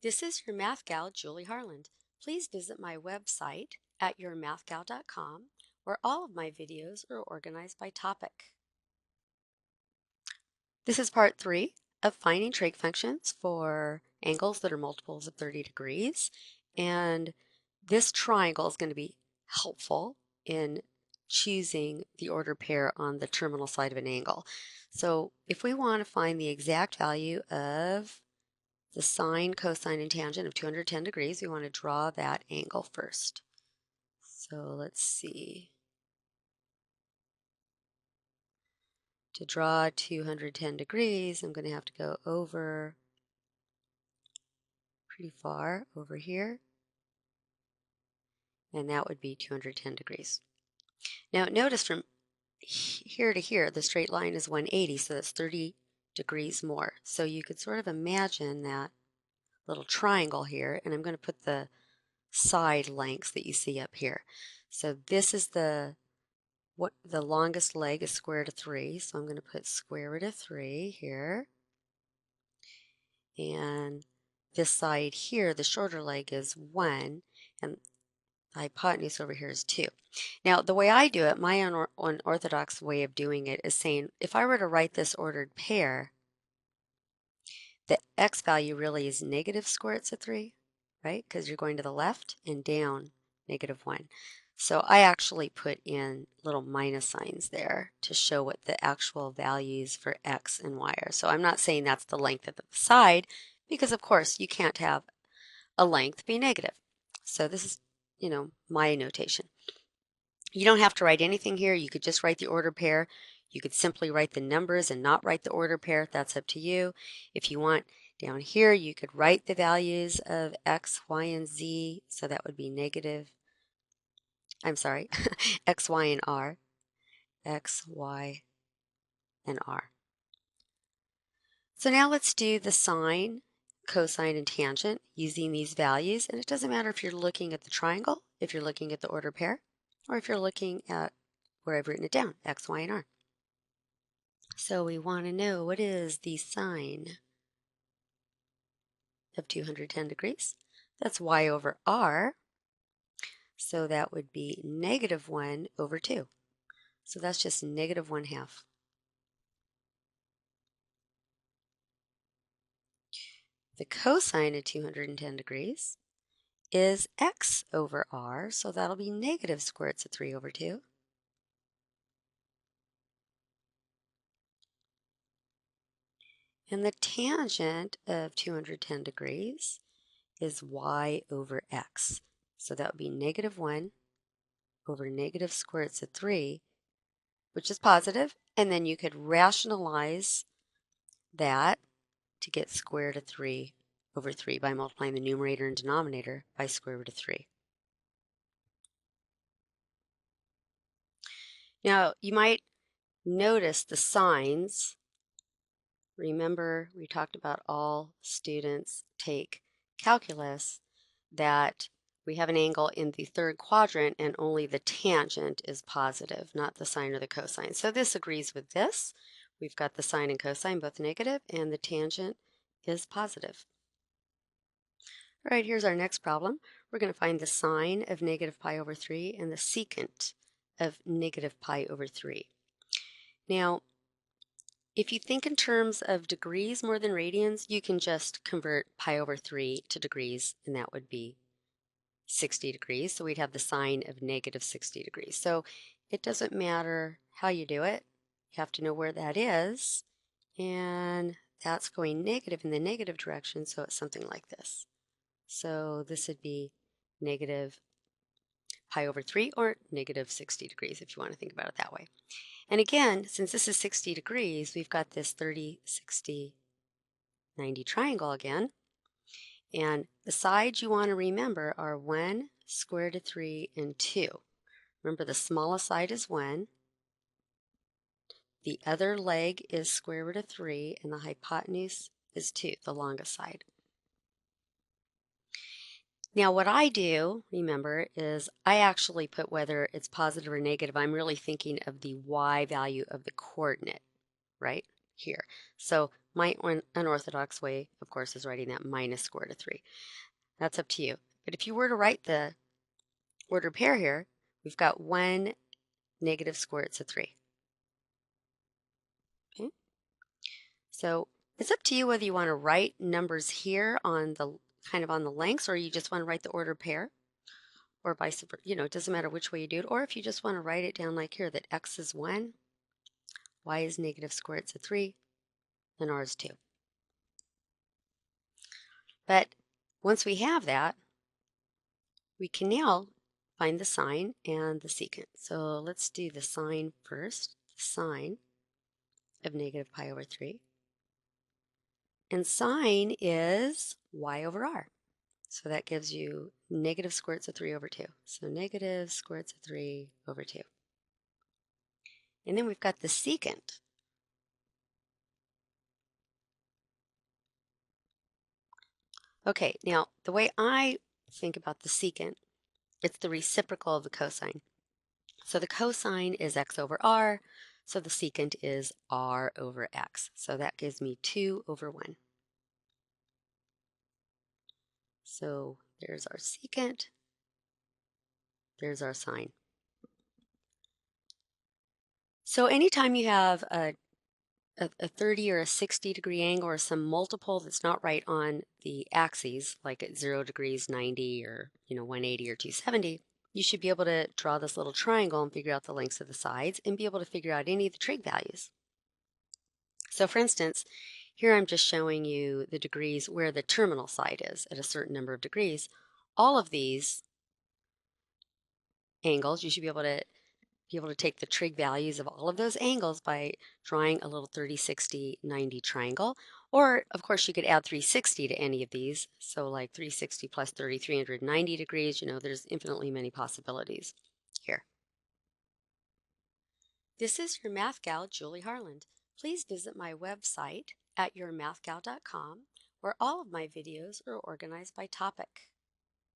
This is your Math Gal, Julie Harland. Please visit my website at yourmathgal.com, where all of my videos are organized by topic. This is part 3 of finding trig functions for angles that are multiples of 30 degrees. And this triangle is going to be helpful in choosing the ordered pair on the terminal side of an angle. So if we want to find the exact value of the sine, cosine, and tangent of 210 degrees, we want to draw that angle first. So let's see. To draw 210 degrees, I'm going to have to go over pretty far over here, and that would be 210 degrees. Now notice from here to here, the straight line is 180, so that's 30 degrees more. So you could sort of imagine that little triangle here, and I'm going to put the side lengths that you see up here. So this is the longest leg is square root of 3, so I'm going to put square root of 3 here. And this side here, the shorter leg, is 1, and the hypotenuse over here is 2. Now, the way I do it, my unorthodox way of doing it is saying, if I were to write this ordered pair, the x value really is negative square roots of 3, right? Because you're going to the left and down -1. So I actually put in little minus signs there to show what the actual values for x and y are. So I'm not saying that's the length of the side, because of course you can't have a length be negative. So this is, my notation. You don't have to write anything here. You could just write the ordered pair. You could simply write the numbers and not write the ordered pair. That's up to you. If you want down here, you could write the values of x, y, and z. So that would be x, y, and r. X, y, and r. So now let's do the sine, cosine, and tangent using these values. And it doesn't matter if you're looking at the triangle, if you're looking at the ordered pair, or if you're looking at where I've written it down, x, y, and r. So we want to know, what is the sine of 210 degrees? That's y over r. So that would be -1 over 2. So that's just -1/2. The cosine of 210 degrees is x over r, so that'll be negative square roots of 3 over 2. And the tangent of 210 degrees is y over x. So that would be -1 over negative square roots of 3, which is positive, and then you could rationalize that to get square root of 3 over 3 by multiplying the numerator and denominator by square root of 3. Now, you might notice the signs. Remember, we talked about all students take calculus, that we have an angle in the third quadrant and only the tangent is positive, not the sine or the cosine. So this agrees with this. We've got the sine and cosine both negative, and the tangent is positive. All right, here's our next problem. We're going to find the sine of negative pi over 3 and the secant of negative pi over 3. Now, if you think in terms of degrees more than radians, you can just convert pi over 3 to degrees, and that would be 60 degrees. So we'd have the sine of -60 degrees. So it doesn't matter how you do it. You have to know where that is, and that's going negative in the negative direction, so it's something like this. So this would be negative pi over 3 or -60 degrees if you want to think about it that way. And again, since this is 60 degrees, we've got this 30, 60, 90 triangle again. And the sides you want to remember are 1, square root of 3, and 2. Remember, the smallest side is 1. The other leg is square root of 3, and the hypotenuse is 2, the longest side. Now what I do, remember, is I actually put whether it's positive or negative. I'm really thinking of the y value of the coordinate, right? here. So my unorthodox way, of course, is writing that minus square root of 3. That's up to you. But if you were to write the ordered pair here, we've got 1 negative square roots of 3. Okay? So it's up to you whether you want to write numbers here on the kind of on the lengths, or you just want to write the ordered pair, or vice versa. You know, it doesn't matter which way you do it. Or if you just want to write it down like here, that x is 1, y is negative square roots of 3, and r is 2. But once we have that, we can now find the sine and the secant. So let's do the sine first, the sine of negative pi over 3. And sine is y over r. So that gives you negative square roots of 3 over 2. So negative square roots of 3 over 2. And then we've got the secant. Okay, now the way I think about the secant, it's the reciprocal of the cosine. So the cosine is x over r, so the secant is r over x. So that gives me 2 over 1. So there's our secant, there's our sine. So anytime you have a 30 or a 60 degree angle or some multiple that's not right on the axes, like at 0 degrees, 90, or 180 or 270, you should be able to draw this little triangle and figure out the lengths of the sides and be able to figure out any of the trig values. So for instance, here I'm just showing you the degrees where the terminal side is at a certain number of degrees. All of these angles, you should be able to take the trig values of all of those angles by drawing a little 30, 60, 90 triangle. Or, of course, you could add 360 to any of these. So like 360 plus 30, 390 degrees, there's infinitely many possibilities here. This is your Math Gal, Julie Harland. Please visit my website at yourmathgal.com, where all of my videos are organized by topic.